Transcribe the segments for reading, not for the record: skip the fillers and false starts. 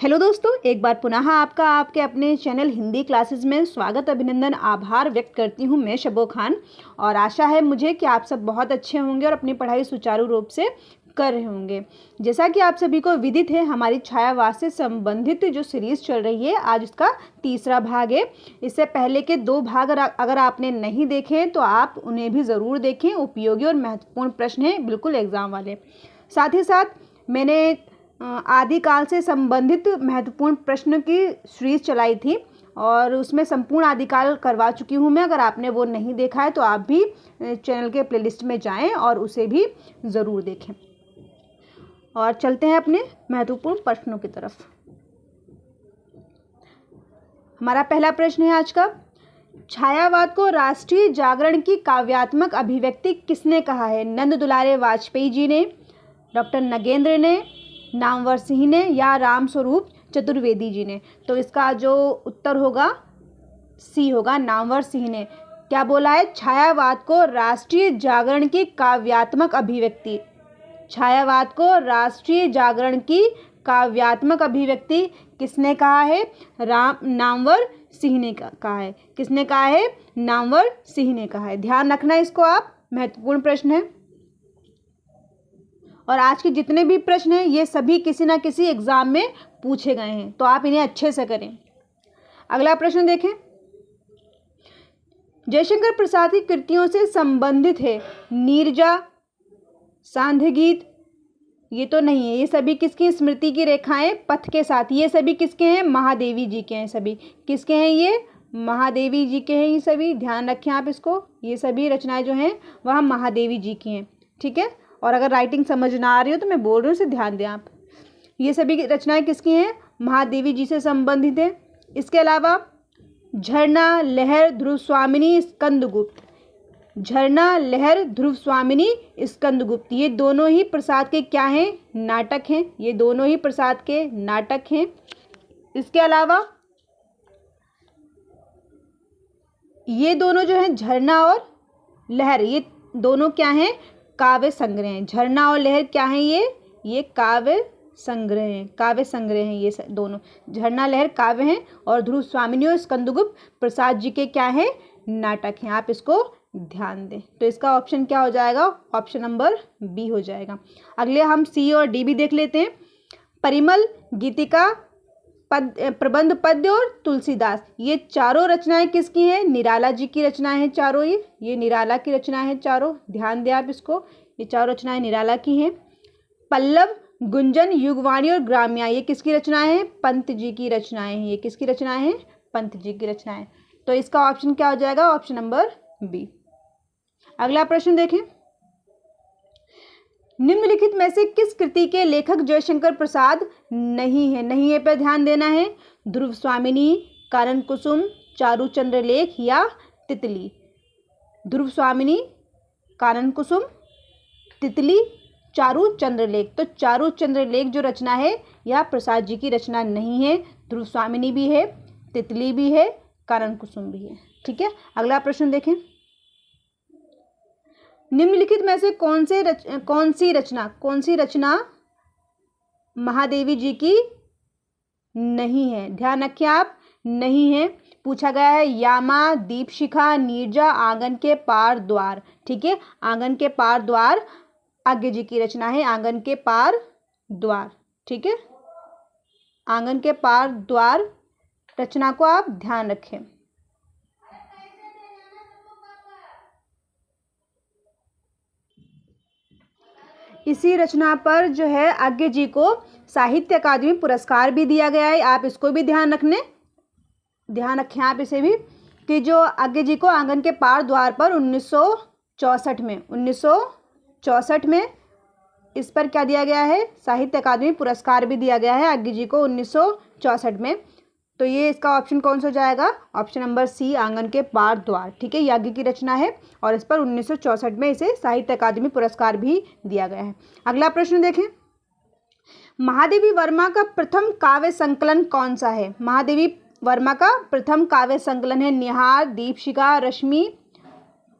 Hello दोस्तों, एक बार पुनः आपका आपके अपने चैनल हिंदी क्लासेस में स्वागत, अभिनंदन, आभार व्यक्त करती हूँ मैं शबो खान। और आशा है मुझे कि आप सब बहुत अच्छे होंगे और अपनी पढ़ाई सुचारू रूप से कर रहे होंगे। जैसा कि आप सभी को विदित है, हमारी छायावाद से संबंधित जो सीरीज़ चल रही है, आज उसका तीसरा भाग है। इससे पहले के 2 भाग अगर आपने नहीं देखे तो आप उन्हें भी ज़रूर देखें। उपयोगी और महत्वपूर्ण प्रश्न हैं, बिल्कुल एग्ज़ाम वाले। साथ ही साथ मैंने आदिकाल से संबंधित महत्वपूर्ण प्रश्न की सीरीज चलाई थी और उसमें संपूर्ण आदिकाल करवा चुकी हूँ मैं। अगर आपने वो नहीं देखा है तो आप भी चैनल के प्लेलिस्ट में जाएं और उसे भी ज़रूर देखें। और चलते हैं अपने महत्वपूर्ण प्रश्नों की तरफ। हमारा पहला प्रश्न है आज का, छायावाद को राष्ट्रीय जागरण की काव्यात्मक अभिव्यक्ति किसने कहा है? नंद दुलारे वाजपेयी जी ने, डॉक्टर नगेंद्र ने, नामवर सिंह ने या रामस्वरूप चतुर्वेदी जी ने? तो इसका जो उत्तर होगा सी होगा, नामवर सिंह ने। क्या बोला है? छायावाद को राष्ट्रीय जागरण की काव्यात्मक अभिव्यक्ति। छायावाद को राष्ट्रीय जागरण की काव्यात्मक अभिव्यक्ति किसने कहा है? नामवर सिंह ने कहा है। किसने कहा है? नामवर सिंह ने कहा है। ध्यान रखना इसको आप, महत्वपूर्ण प्रश्न है। और आज के जितने भी प्रश्न हैं ये सभी किसी ना किसी एग्जाम में पूछे गए हैं, तो आप इन्हें अच्छे से करें। अगला प्रश्न देखें, जयशंकर प्रसाद की कृतियों से संबंधित है नीरजा, सांध्य गीत, ये तो नहीं है। ये सभी किसकी? स्मृति की रेखाएं पथ के साथ, ये सभी किसके हैं? महादेवी जी के हैं। सभी किसके हैं? ये महादेवी जी के हैं। ये सभी ध्यान रखें आप इसको, ये सभी रचनाएं जो हैं वह महादेवी जी की हैं। ठीक है, और अगर राइटिंग समझ ना आ रही हो तो मैं बोल रही हूँ, इसे ध्यान दें आप। ये सभी रचनाएं किसकी हैं? महादेवी जी से संबंधित हैं। इसके अलावा झरना, लहर, ध्रुव स्वामिनी, स्कंदगुप्त। झरना, लहर, ध्रुव स्वामिनी, स्कंदगुप्त, ये दोनों ही प्रसाद के क्या हैं? नाटक हैं। ये दोनों ही प्रसाद के नाटक हैं। इसके अलावा ये दोनों जो हैं, झरना और लहर, ये दोनों क्या हैं? काव्य संग्रह हैं। झरना और लहर क्या हैं? ये काव्य संग्रह हैं। काव्य संग्रह हैं ये दोनों। झरना, लहर काव्य हैं और ध्रुव स्वामिनी और स्कंदगुप्त प्रसाद जी के क्या हैं? नाटक हैं। आप इसको ध्यान दें। तो इसका ऑप्शन क्या हो जाएगा? ऑप्शन नंबर बी हो जाएगा। अगले हम सी और डी भी देख लेते हैं। परिमल, गीतिका, प्रबंध पद्य और तुलसीदास, ये चारों रचनाएं किसकी हैं? निराला जी की रचनाएं हैं चारों। ये निराला की रचनाएं हैं चारों। ध्यान दें आप इसको, ये चारों रचनाएं निराला की हैं। पल्लव, गुंजन, युगवाणी और ग्राम्या, ये किसकी रचनाएं हैं? पंत जी की रचनाएं हैं। ये किसकी रचनाएं हैं? पंत जी की रचनाएं। तो इसका ऑप्शन क्या हो जाएगा? Option number B. अगला प्रश्न देखें, निम्नलिखित में से किस कृति के लेखक जयशंकर प्रसाद नहीं है? नहीं है पर ध्यान देना है। ध्रुव स्वामिनी, कानन कुसुम, चारुचंद्र लेख या तितली? ध्रुव स्वामिनी, कानन कुसुम, तितली, चारुचंद्र लेख। तो चारुचंद्र लेख जो रचना है यह प्रसाद जी की रचना नहीं है। ध्रुव स्वामिनी भी है, तितली भी है, कानन कुसुम भी है। ठीक है, अगला प्रश्न देखें, निम्नलिखित में से कौन सी रचना महादेवी जी की नहीं है? ध्यान रखिए आप, नहीं है। पूछा गया है यामा, दीपशिखा, नीरजा, आंगन के पार द्वार। ठीक है, आंगन के पार द्वार आज्ञा जी की रचना है। आंगन के पार द्वार, ठीक है, आंगन के पार द्वार रचना को आप ध्यान रखें। इसी रचना पर जो है आज्ञा जी को साहित्य अकादमी पुरस्कार भी दिया गया है। आप इसको भी ध्यान रखें आप इसे भी, कि जो आज्ञा जी को आंगन के पार द्वार पर 1964 में इस पर क्या दिया गया है? साहित्य अकादमी पुरस्कार भी दिया गया है आज्ञा जी को 1964 में। तो ये इसका ऑप्शन कौन सा हो जाएगा? ऑप्शन नंबर सी, आंगन के पार द्वार। ठीक है, याज्ञ की रचना है और इस पर 1964 में इसे साहित्य अकादमी पुरस्कार भी दिया गया है। अगला प्रश्न देखें, महादेवी वर्मा का प्रथम काव्य संकलन कौन सा है? महादेवी वर्मा का प्रथम काव्य संकलन है निहार, दीपशिखा, रश्मि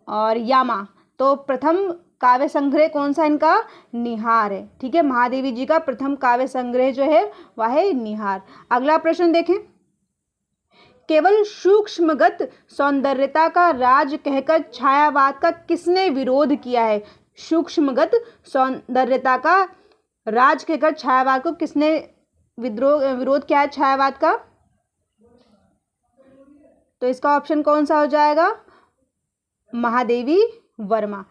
और यामा। तो प्रथम काव्य संग्रह कौन सा इनका? निहार है। ठीक है, महादेवी जी का प्रथम काव्य संग्रह जो है वह है निहार। अगला प्रश्न देखें, केवल सूक्ष्मगत सौंदर्यता का राज कहकर छायावाद का किसने विरोध किया है? सूक्ष्मगत सौंदर्यता का राज कहकर छायावाद को किसने विरोध किया है छायावाद का? तो इसका ऑप्शन कौन सा हो जाएगा? महादेवी वर्मा।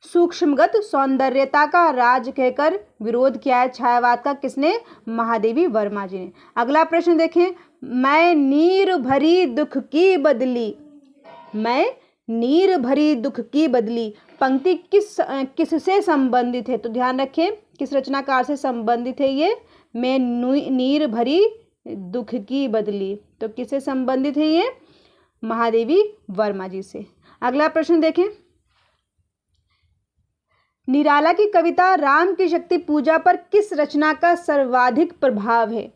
सूक्ष्मगत सौंदर्यता का राज कहकर विरोध किया है छायावाद का किसने? महादेवी वर्मा जी ने। अगला प्रश्न देखें, मैं नीर भरी दुख की बदली, मैं नीर भरी दुख की बदली पंक्ति किससे संबंधित है? तो ध्यान रखें किस रचनाकार से संबंधित है ये? मैं नीर भरी दुख की बदली, तो किससे संबंधित है ये? महादेवी वर्मा जी से। अगला प्रश्न देखें, निराला की कविता राम की शक्ति पूजा पर किस रचना का सर्वाधिक प्रभाव है?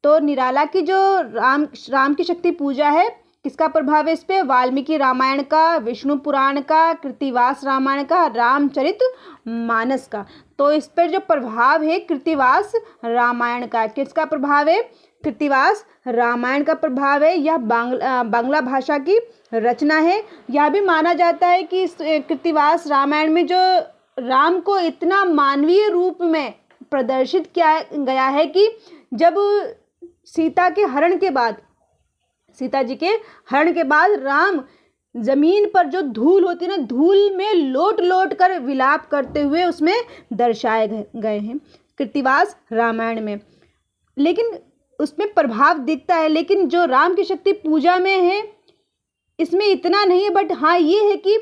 तो निराला की जो राम की शक्ति पूजा है किसका प्रभाव है इस पे? वाल्मीकि रामायण का, विष्णु पुराण का, कृत्तिवास रामायण का, रामचरित मानस का। तो इस पर जो प्रभाव है कृत्तिवास रामायण का। किसका प्रभाव है? कृत्तिवास रामायण का प्रभाव है। यह बांग्ला भाषा की रचना है। यह भी माना जाता है कि कृत्तिवास रामायण में जो राम को इतना मानवीय रूप में प्रदर्शित किया गया है कि जब सीता के हरण के बाद, सीता जी के हरण के बाद राम जमीन पर जो धूल होती है ना, धूल में लोट लोट कर विलाप करते हुए उसमें दर्शाए गए हैं कृत्तिवास रामायण में। लेकिन उसमें प्रभाव दिखता है, लेकिन जो राम की शक्ति पूजा में है इसमें इतना नहीं है। बट हाँ ये है कि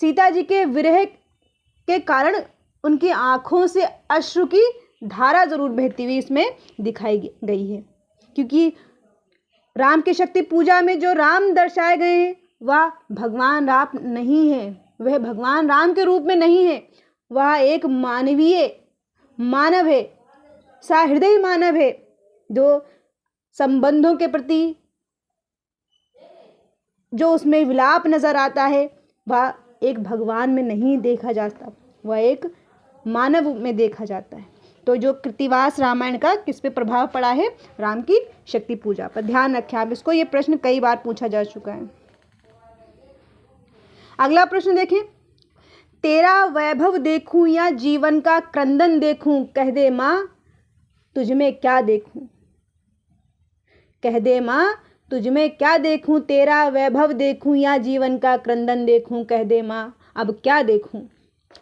सीता जी के विरह के कारण उनकी आँखों से अश्रु की धारा जरूर बहती हुई इसमें दिखाई गई है, क्योंकि राम की शक्ति पूजा में जो राम दर्शाए गए हैं वह भगवान राम नहीं है, वह भगवान राम के रूप में नहीं है, वह एक मानवीय मानव है, सहृदय मानव है, जो संबंधों के प्रति जो उसमें विलाप नजर आता है वह एक भगवान में नहीं देखा जाता, वह एक मानव में देखा जाता है। तो जो कृत्तिवास रामायण का किस पे प्रभाव पड़ा है? राम की शक्ति पूजा पर। ध्यान रखें आप इसको, ये प्रश्न कई बार पूछा जा चुका है। अगला प्रश्न देखें, तेरा वैभव देखूं या जीवन का क्रंदन देखूं, कह दे माँ तुझ में क्या देखूं, कह दे माँ तुझ में क्या देखूं, तेरा वैभव देखूं या जीवन का क्रंदन देखूं, कह दे माँ अब क्या देखूं।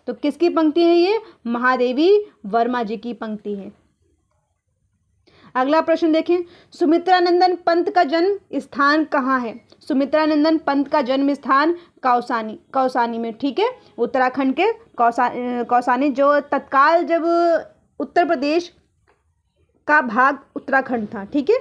तो किसकी पंक्ति है ये? महादेवी वर्मा जी की पंक्ति है। अगला प्रश्न देखें, सुमित्रानंदन पंत का जन्म स्थान कहाँ है? सुमित्रानंदन पंत का जन्म स्थान कौसानी में। ठीक है, उत्तराखंड के कौसानी, जो तत्काल जब उत्तर प्रदेश का भाग उत्तराखंड था। ठीक है,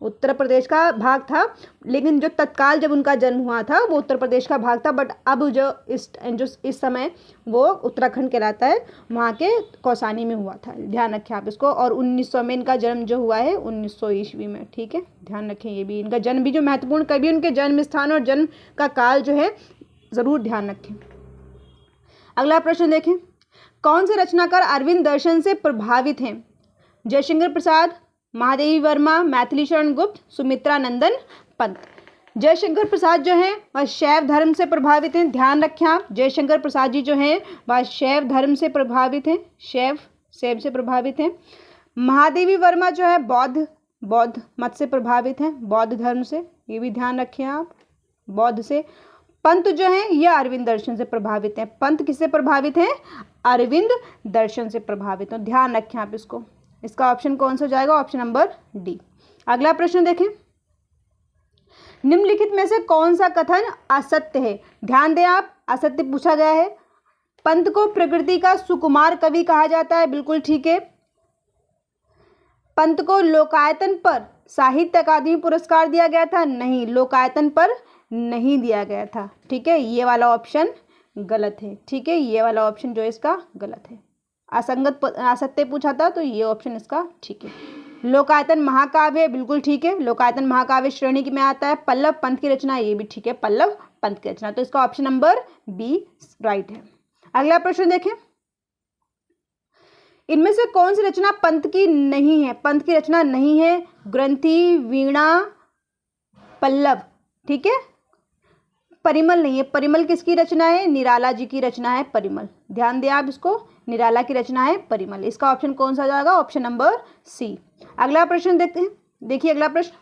उत्तर प्रदेश का भाग था, लेकिन जो तत्काल जब उनका जन्म हुआ था वो उत्तर प्रदेश का भाग था। बट अब जो इस समय वो उत्तराखंड कहलाता है, वहाँ के कौसानी में हुआ था। ध्यान रखें आप इसको। और 1900 में इनका जन्म जो हुआ है 1900 ईस्वी में। ठीक है, ध्यान रखें ये भी, इनका जन्म भी जो महत्वपूर्ण, कभी उनके जन्म स्थान और जन्म का काल जो है ज़रूर ध्यान रखें। अगला प्रश्न देखें, कौन से रचनाकार अरविंद दर्शन से प्रभावित हैं? जयशंकर प्रसाद, महादेवी वर्मा, मैथिली शरण गुप्त, सुमित्रानंदन पंत। जयशंकर प्रसाद जो हैं वह शैव धर्म से प्रभावित हैं। ध्यान रखें आप, जयशंकर प्रसाद जी जो हैं वह शैव धर्म से प्रभावित हैं, शैव से प्रभावित हैं। महादेवी वर्मा जो है बौद्ध मत से प्रभावित हैं, बौद्ध धर्म से, ये भी ध्यान रखें आप, बौद्ध से। पंत जो हैं यह अरविंद दर्शन से प्रभावित हैं। पंत किससे प्रभावित हैं? अरविंद दर्शन से प्रभावित हैं। ध्यान रखें आप इसको। इसका ऑप्शन कौन सा हो जाएगा? Option number D. अगला प्रश्न देखें, निम्नलिखित में से कौन सा कथन असत्य है? ध्यान दें आप, असत्य पूछा गया है। पंत को प्रकृति का सुकुमार कवि कहा जाता है, बिल्कुल ठीक है। पंत को लोकायतन पर साहित्य अकादमी पुरस्कार दिया गया था, नहीं, लोकायतन पर नहीं दिया गया था। ठीक है, ये वाला ऑप्शन गलत है। ठीक है, ये वाला ऑप्शन जो है इसका गलत है। असत्य पूछा था तो ये ऑप्शन इसका ठीक है। लोकायतन महाकाव्य है, बिल्कुल ठीक है, लोकायतन महाकाव्य श्रेणी में आता है। पल्लव पंत की रचना, ये भी ठीक है, पल्लव पंत की रचना। तो इसका ऑप्शन नंबर बी राइट है। अगला प्रश्न देखें, इनमें से कौन सी रचना पंत की नहीं है? पंत की रचना नहीं है, ग्रंथि, वीणा, पल्लव, ठीक है। परिमल नहीं है। परिमल किसकी रचना है? निराला जी की रचना है परिमल। ध्यान दें आप इसको, निराला की रचना है परिमल। इसका ऑप्शन कौन सा हो जाएगा? Option number C. अगला प्रश्न देखते हैं। देखिए अगला प्रश्न,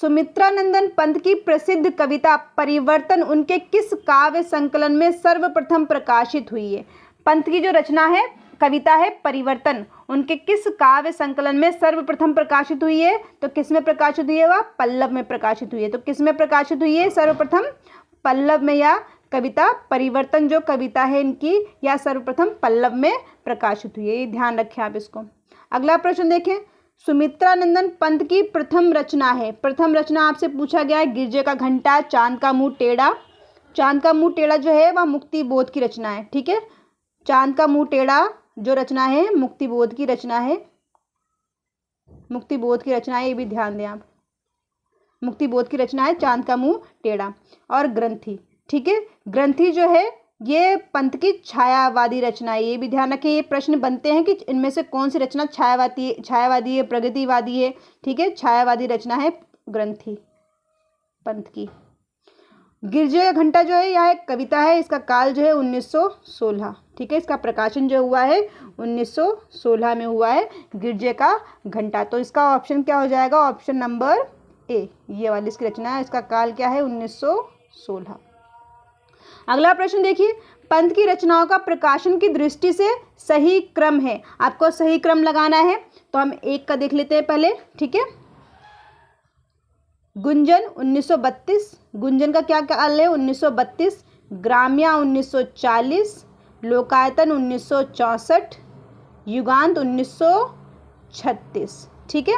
सुमित्रानंदन पंत की प्रसिद्ध कविता परिवर्तन उनके किस काव्य संकलन में सर्वप्रथम प्रकाशित हुई है? पंत की जो रचना है, कविता है परिवर्तन, उनके किस काव्य संकलन में सर्वप्रथम प्रकाशित हुई है? तो किस में प्रकाशित हुई है? वह पल्लव में प्रकाशित हुई है। तो किस में प्रकाशित हुई है सर्वप्रथम? पल्लव में। या कविता परिवर्तन जो कविता है इनकी, या सर्वप्रथम पल्लव में प्रकाशित हुई है। ये ध्यान रखें आप इसको। अगला प्रश्न देखें, सुमित्रानंदन पंत की प्रथम रचना है। प्रथम रचना आपसे पूछा गया है गिरजे का घंटा, चांद का मुंह टेढ़ा। चांद का मुंह टेढ़ा जो है वह मुक्ति बोध की रचना है, ठीक है। चांद का मुंह टेढ़ा जो रचना है मुक्ति बोध की रचना है। मुक्ति बोध की रचना है, ये भी ध्यान दें आप। मुक्ति बोध की रचना है चांद का मुंह टेढ़ा। और ग्रंथि, ठीक है। ग्रंथि जो है ये पंत की छायावादी रचना है। ये भी ध्यान रखें, ये प्रश्न बनते हैं कि इनमें से कौन सी रचना छायावादी है, प्रगतिवादी है, ठीक है। छायावादी रचना है ग्रंथि पंत की। गिरजे का घंटा जो है यह एक कविता है। इसका काल जो है 1916, ठीक है। इसका प्रकाशन जो हुआ है 1916 में हुआ है गिरजे का घंटा। तो इसका ऑप्शन क्या हो जाएगा? ऑप्शन नंबर ए, ये वाली इसकी रचना है। इसका काल क्या है? 1916। अगला प्रश्न देखिए, पंत की रचनाओं का प्रकाशन की दृष्टि से सही क्रम है। आपको सही क्रम लगाना है, तो हम एक का देख लेते हैं पहले, ठीक है। गुंजन 1932, गुंजन का क्या काल है? 1932। ग्राम्या 1940, लोकायतन 1964, युगांत 1936, ठीक है।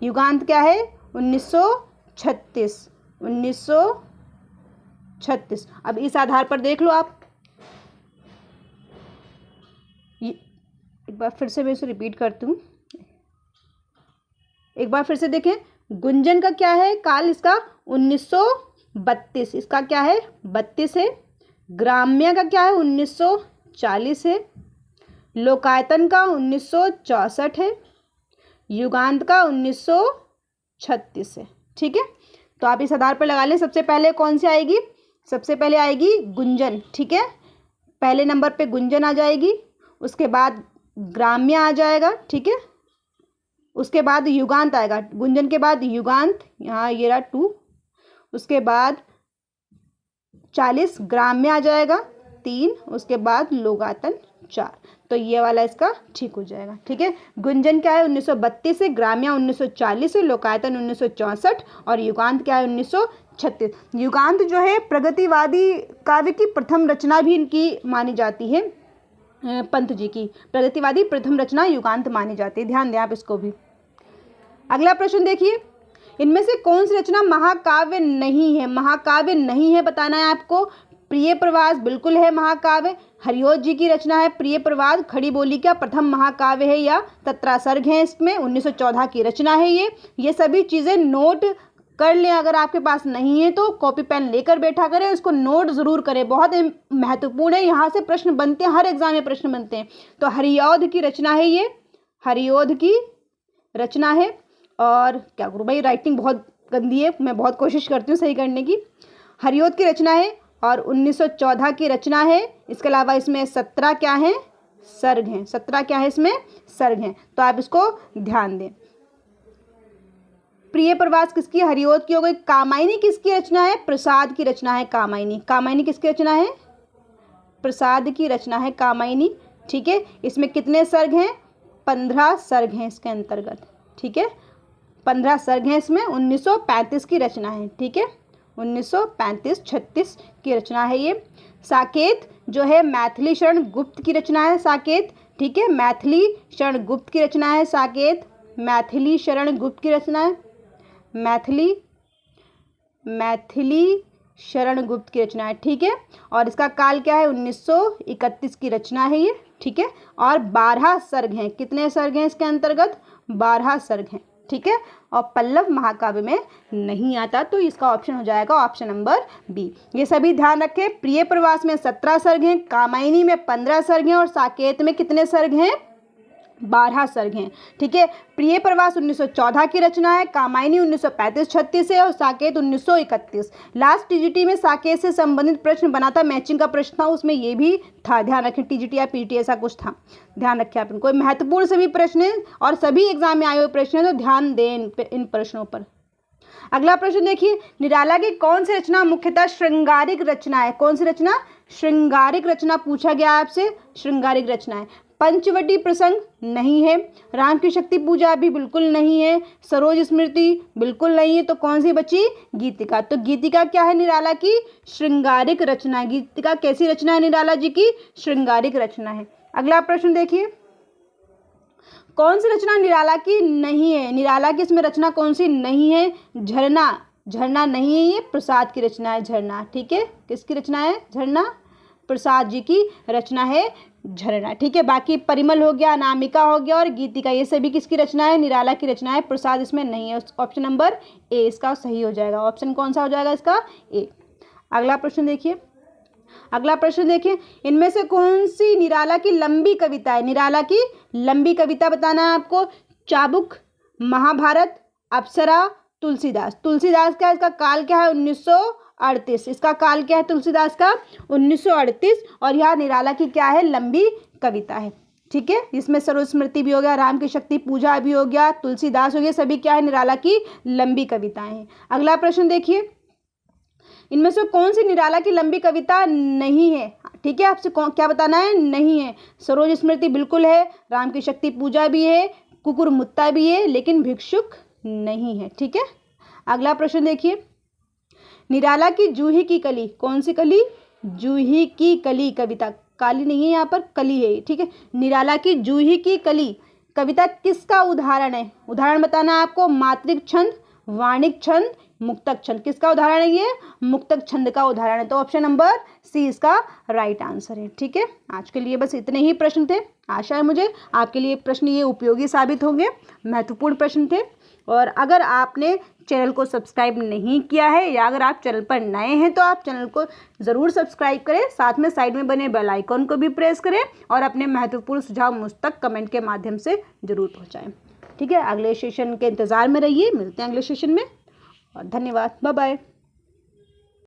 युगांत क्या है? 1936, 1936। अब इस आधार पर देख लो आप, एक बार फिर से मैं इसे रिपीट करती हूँ। एक बार फिर से देखें, गुंजन का क्या है काल? इसका 1932, इसका क्या है? 32 है। ग्राम्य का क्या है? 1940 है। लोकायतन का 1964 है। युगांत का 1936 है, ठीक है। तो आप इस आधार पर लगा लें। सबसे पहले कौन सी आएगी? सबसे पहले आएगी गुंजन, ठीक है। पहले नंबर पे गुंजन आ जाएगी, उसके बाद ग्राम्य आ जाएगा, ठीक है। उसके बाद युगांत आएगा, गुंजन के बाद युगांत, यहाँ ये रहा 2। उसके बाद 40 ग्राम्य आ जाएगा 3, उसके बाद लोकायतन 4। तो ये वाला इसका ठीक हो जाएगा, ठीक है। गुंजन क्या है? 1932 से, ग्राम्य 1940 से, लोकायतन 1964 और युगांत क्या है? 1936। युगांत जो है प्रगतिवादी काव्य की प्रथम रचना भी इनकी मानी जाती है। पंत जी की प्रगतिवादी प्रथम रचना युगांत मानी जाती है। ध्यान दें आप इसको भी। अगला प्रश्न देखिए, इनमें से कौन सी रचना महाकाव्य नहीं है? महाकाव्य नहीं है बताना है आपको। प्रिय प्रवास बिल्कुल है महाकाव्य। हरिओत जी की रचना है प्रिय प्रवास, खड़ी बोली का प्रथम महाकाव्य है या तत्रासर्ग है इसमें, 1914 की रचना है ये सभी चीज़ें नोट कर लें। अगर आपके पास नहीं है तो कॉपी पेन लेकर बैठा करें, उसको नोट ज़रूर करें, बहुत महत्वपूर्ण है। यहाँ से प्रश्न बनते हैं, हर एग्जाम में प्रश्न बनते हैं। तो हरिओत की रचना है ये, हरिओत की रचना है। और क्या करूँ भाई, राइटिंग बहुत गंदी है, मैं बहुत कोशिश करती हूँ सही करने की। हरिओत की रचना है और 1914 की रचना है। इसके अलावा इसमें 17 क्या हैं? सर्ग हैं। 17 क्या है इसमें? सर्ग हैं। तो आप इसको ध्यान दें। प्रिय प्रवास किसकी? हरिओत की हो गई। कामायनी किसकी रचना है? प्रसाद की रचना है कामायनी। कामायनी किसकी रचना है? प्रसाद की रचना है कामायनी, ठीक है। इसमें कितने सर्ग हैं? 15 सर्ग हैं इसके अंतर्गत, ठीक है। 15 सर्ग हैं इसमें। 1935 की रचना है, ठीक है। 1935-36 की रचना है ये। साकेत जो है मैथिली शरण गुप्त की रचना है साकेत, ठीक है। मैथिली शरण गुप्त की रचना है साकेत। मैथिली शरण गुप्त की रचना है, मैथिली शरण गुप्त की रचना है, ठीक है। और इसका काल क्या है? 1931 की रचना है ये, ठीक है। और 12 सर्ग हैं। कितने सर्ग हैं इसके अंतर्गत? 12 सर्ग हैं, ठीक है, और पल्लव महाकाव्य में नहीं आता, तो इसका ऑप्शन हो जाएगा ऑप्शन नंबर बी। ये सभी ध्यान रखें, प्रिय प्रवास में 17 सर्ग हैं, कामायनी में 15 सर्ग हैं और साकेत में कितने सर्ग हैं? 12 सर्ग हैं। ठीक है, प्रिय प्रवास 1914 की रचना है, कामायनी 1935-36 है और साकेत 1931। लास्ट टीजीटी में साकेत से संबंधित प्रश्न बना था, मैचिंग का प्रश्न था, उसमें ये भी था, ध्यान रखें, टीजीटी या पीटी ऐसा कुछ था, ध्यान रखें आप इनको। महत्वपूर्ण सभी प्रश्न हैं और सभी एग्जाम में आए हुए प्रश्न हैं, तो ध्यान दें इन प्रश्नों पर। अगला प्रश्न देखिए, निराला की कौन सी रचना मुख्यतः श्रृंगारिक रचना है? कौन सी रचना? श्रृंगारिक रचना पूछा गया आपसे, श्रृंगारिक रचना है। पंचवटी प्रसंग नहीं है, राम की शक्ति पूजा भी बिल्कुल नहीं है, सरोज स्मृति बिल्कुल नहीं है, तो कौन सी बची? गीतिका। तो गीतिका क्या है? निराला की श्रृंगारिक रचना। गीतिका कैसी रचना है? निराला जी की श्रृंगारिक रचना है। अगला प्रश्न देखिए, कौन सी रचना निराला की नहीं है? निराला की इसमें रचना कौन सी नहीं है? झरना। झरना नहीं है, ये प्रसाद की रचना है, झरना। ठीक है, किसकी रचना है? झरना, प्रसाद जी की रचना है झरना। ठीक है, बाकी परिमल हो गया, अनामिका हो गया और गीतिका, ये सभी किसकी रचना है? निराला की रचना है, प्रसाद इसमें नहीं है। ऑप्शन नंबर ए इसका सही हो जाएगा। ऑप्शन कौन सा हो जाएगा इसका? ए। अगला प्रश्न देखिए, अगला प्रश्न देखिए, इनमें से कौन सी निराला की लंबी कविता है? निराला की लंबी कविता बताना है आपको। चाबुक, महाभारत, अप्सरा, तुलसीदास। तुलसीदास का इसका काल क्या है? 1938। इसका काल क्या है तुलसीदास का? 1938। और यह निराला की क्या है? लंबी कविता है। ठीक है, इसमें सरोज स्मृति भी हो गया, राम की शक्ति पूजा भी हो गया, तुलसीदास हो गया, सभी क्या है? निराला की लंबी कविताएं हैं। अगला प्रश्न देखिए, इनमें से कौन सी निराला की लंबी कविता नहीं है? ठीक है, आपसे क्या बताना है? नहीं है। सरोज स्मृति बिल्कुल है, राम की शक्ति पूजा भी है, कुकुरमुत्ता भी है, लेकिन भिक्षुक नहीं है। ठीक है, अगला प्रश्न देखिए, निराला की जूही की कली। कौन सी कली? जूही की कली कविता, काली नहीं है यहाँ पर, कली है। ठीक है, निराला की जूही की कली कविता किसका उदाहरण है? उदाहरण बताना है आपको। मात्रिक छंद, वाणिक छंद, मुक्तक छंद। किसका उदाहरण है ये? मुक्तक छंद का उदाहरण है। तो ऑप्शन नंबर सी इसका राइट आंसर है। ठीक है, आज के लिए बस इतने ही प्रश्न थे। आशा है मुझे आपके लिए प्रश्न ये उपयोगी साबित होंगे, महत्वपूर्ण प्रश्न थे। और अगर आपने चैनल को सब्सक्राइब नहीं किया है या अगर आप चैनल पर नए हैं तो आप चैनल को ज़रूर सब्सक्राइब करें, साथ में साइड में बने बेल आइकॉन को भी प्रेस करें और अपने महत्वपूर्ण सुझाव मुझ तक कमेंट के माध्यम से ज़रूर पहुंचाएं। ठीक है, अगले सेशन के इंतज़ार में रहिए, मिलते हैं अगले सेशन में और धन्यवाद, बाय बाय।